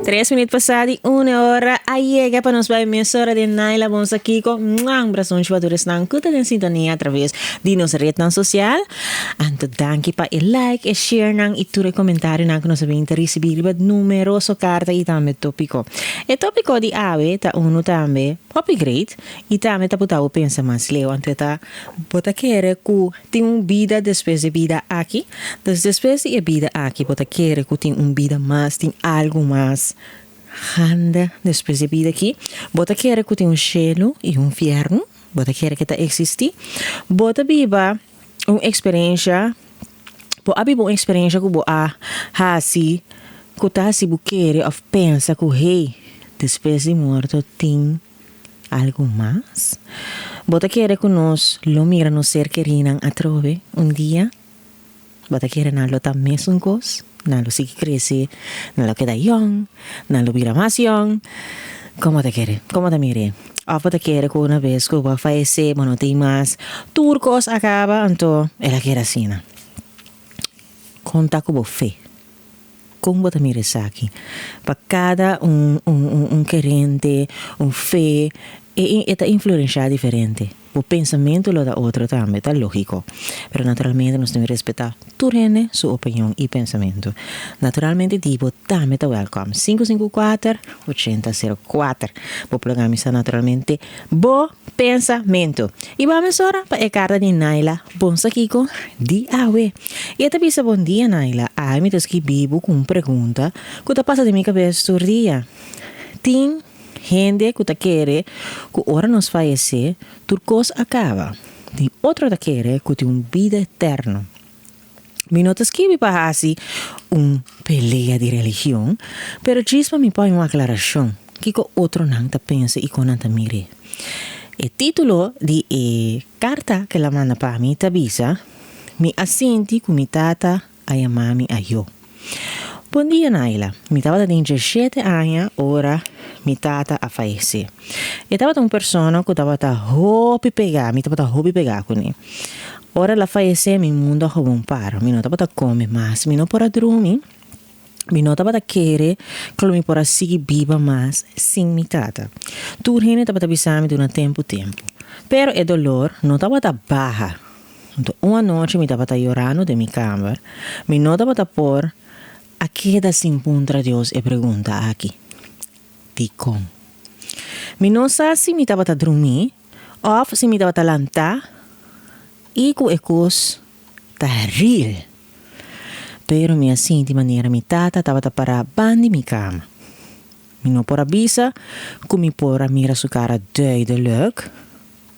3 minutos passati, 1 ora, llega para nos vai emissora de Naila Bonsa Kiko, um abraço para todos que estão em sintonia através de nossa rede social. Anto danke pa like e share nang iture comentário nang nós vem receber numeroso carta e também tópico. E tópico de ave ta uno também, popi great, e também ta puta o pensa mais leo ante ta bota querer ku tem vida depois de vida aqui, depois de vida aqui bota querer ku tem vida mais, tem algo mais. Anda depois de vida aqui, bota querer que tem cielo e inferno, bota querer que tá existir, bota viva uma experiência, po abi uma experiência que bo a hasi, que tá se buquere of pensa que hey, depois de morto tem algo mais, bota querer que nós lo mira no ser querinan atrove dia, bota querer na lo tam mesmo cos. Na lo sigue crece, na lo queda young, na lo vira más young. ¿Cómo te quiere? ¿Cómo te mire? O te quiere que una vez que va a fallecer, bueno, te más turcos acaba, entonces, ella quiere así, ¿no? Conta como fe. ¿Cómo te mire aquí? Para cada un querente, un fe, esta influencia diferente. O pensamento lo da otro también, está lógico. Pero naturalmente nos debemos respetar tu rene, su opinión y pensamiento. Naturalmente, tipo, también está welcome. 554-8004. O programa está naturalmente bo pensamento. Y vamos ahora para el carta de Naila Bonsa Kiko di Awe. Y esta pisa buen día, Naila. Ay, me que vivo con una pregunta que te pasa de mi cabeza todo el día. Tin gente que te quiere que ahora nos fallece, tu cosa acaba. Tem outro te quiere que tem uma vida eterna. Mi não te escrevi para assim pelea de religião, pero chispa me põe uma aclaração que o outro não te pensa e que não te mire. O título de carta que la manda para mim te avisa, me assenti com mi tata a mami a eu. Bom dia, Naila. Mi tava de 17 anos, ora mi tata a fallecer. E tava uma pessoa que tava hobby pegar, mi tava hobby pegar com ele. Ora la fallecer, mi mundo como um paro. Mi não tava comer mais, mi não pora dormir. Mi não tava querer que mi pora seguir viva mais sem mi tata. Turhine tava avisando durante tempo. Pero o dolor não tava baja. Então, uma noite mi tava chorando de mi cama. Mi não tava por a queda sin punta a Deus e pergunta aqui. Di com. Mi não sabe se mi tava dormir ou se mi tava lantar e com ecos tá real. Pero mi assim de maneira mi tata tava para bandi mi cama. Mi não por avisa que mi por mira su cara duidelijk,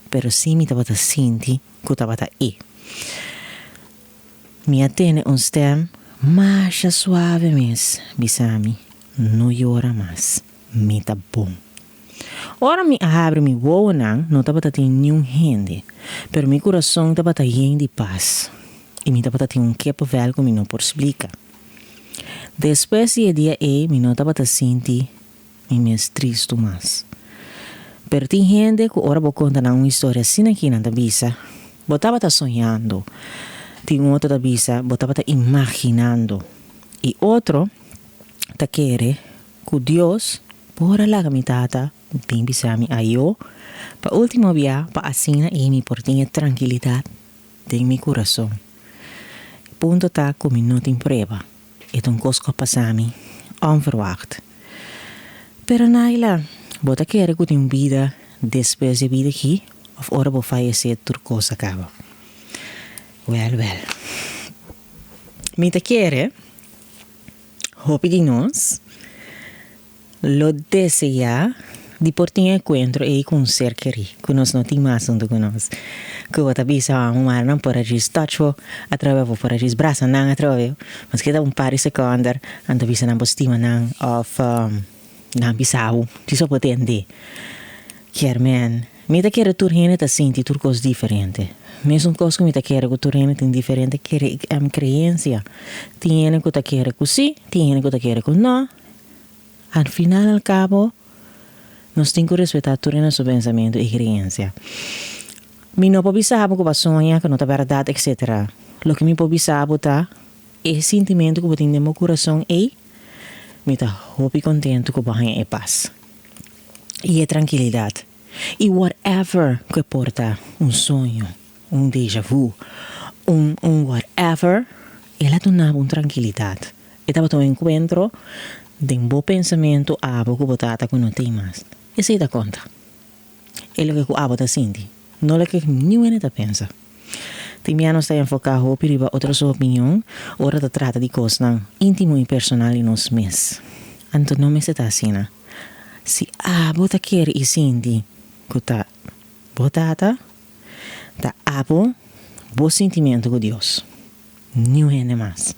pero sim mi tava sinti que tava aí. Mi atene stem mais suave mes, bisami, não llora mais, me tá bom. Ora me abre mi voa não tava tem nenhum gente, pero mi coração tava cheio de paz. E me tava tem kepo velho que me não por explicar. Depois de dia me não tava senti me mais triste mais. Pero tem gente que ora vou contar uma história assim aqui na tabisa, botava sonhando. Tem outro da bisa, botava imaginando. E outro, te quer que Deus, por lá mi tata, bem bisami a eu, para último dia, para assim e me por ter tranquilidade em meu coração. Ponto tá que me não tem prova. E então coisa passami, onverwacht. Pero Naila, bota quer que tem vida depois de vida aqui, of ora vou fallecer tur coisa acaba. Well. Mi te quiere, hopi de nós, lo desea de por ter encontro aí com um ser querido, que nós não temos mais junto com nós. Que eu te avisa, mas não por agir touch, através vou por agir braço, não através, mas que dá par de segundos, antes avisa não postima não, of não bisau, se só pode entender. Quer man, mi te quiere turhine te senti tur coisas diferentes. Mesmo coisa que me te quer que tu rene tem diferente crença. Tiene que te quer que sim, tiene que te quer que não. Al final, al cabo, nós temos que respeitar tu rene seu pensamento e crença. Mi não pode saber que vai sonhar, que não é verdade, etc. Lo que me pode saber tá é o sentimento que eu tenho no meu coração e me está hopi contento que bajen e paz. Y e tranquilidad. Y whatever que porta un sueño, un déjà vu, un whatever, ela donava una tranquilidad. Estaba todo encuentro de un buen pensamiento a boca botata que no tem más. E se dá conta. É lo que a bota sinti. No lo que ninguém está pensa. Timiano está enfocado op riba outra sua opinião, ora da trata de coisas íntimo e personal e nos mes. Anto não me se está assim. Se a bota quer e sinti que está botata, tá abo bom sentimento com Deus. Ninguém mais.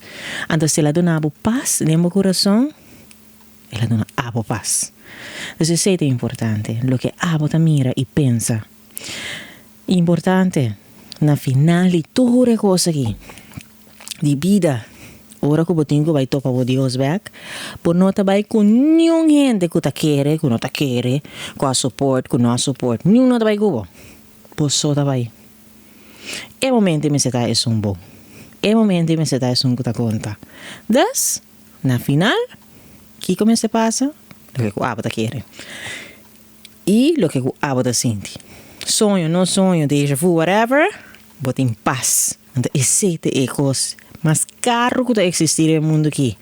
Anto se ela dona abo paz no meu coração, ela dona abo paz. Então isso é importante. Lo que abo ta mira e pensa. Importante. Na final de toda a coisa aqui, de vida, ora que eu tenho vai tocar o Deus back, por não trabalhar com nenhum gente que quer, que não quer, com a suporte, que não há suporte, nenhum não trabalha com por só trabalhar. É momento me sentar é um bom, é momento me sentar é um que tá conta. Das, na final, que começa a passar, o que o abo tá quer, e o que o abo tá sente. Sonho, não sonho, déjà vu, whatever, bota em paz. Então, esse é coisa mais caro que existir no mundo aqui.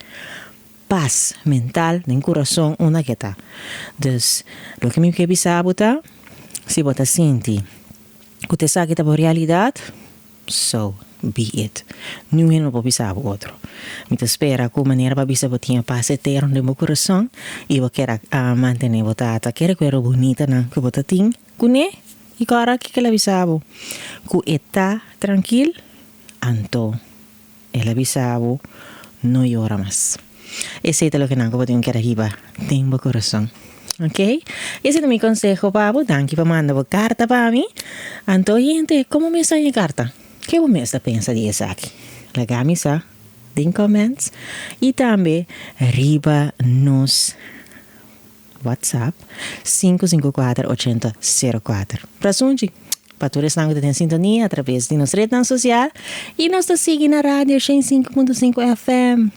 Paz mental, no coração, onde que está. Então, o que me quer pensar, bota, se bota sente, que você sabe que está por realidade, so be it. Ninguém não pode pensar o outro. Me espera que a maneira para pensar botinha paz eterno no meu coração e eu quero manter botata, quero que era bonita, não, que bota tem, que né? E agora que ela avisava que está tranquilo, então ela avisava não chora mais. Esse é o que eu tenho que arriba tem meu coração. Ok? Esse é o meu conselho para você. Danke por mandar uma carta para mim. Então, gente, como me sai a carta? O que você pensa disso aqui? Legal-me isso? Tem comments? E também, arriba nos WhatsApp 554-8004. Para sunji, para todos que estão em sintonia através de nossa rede social e nos seguem na rádio 105.5 FM.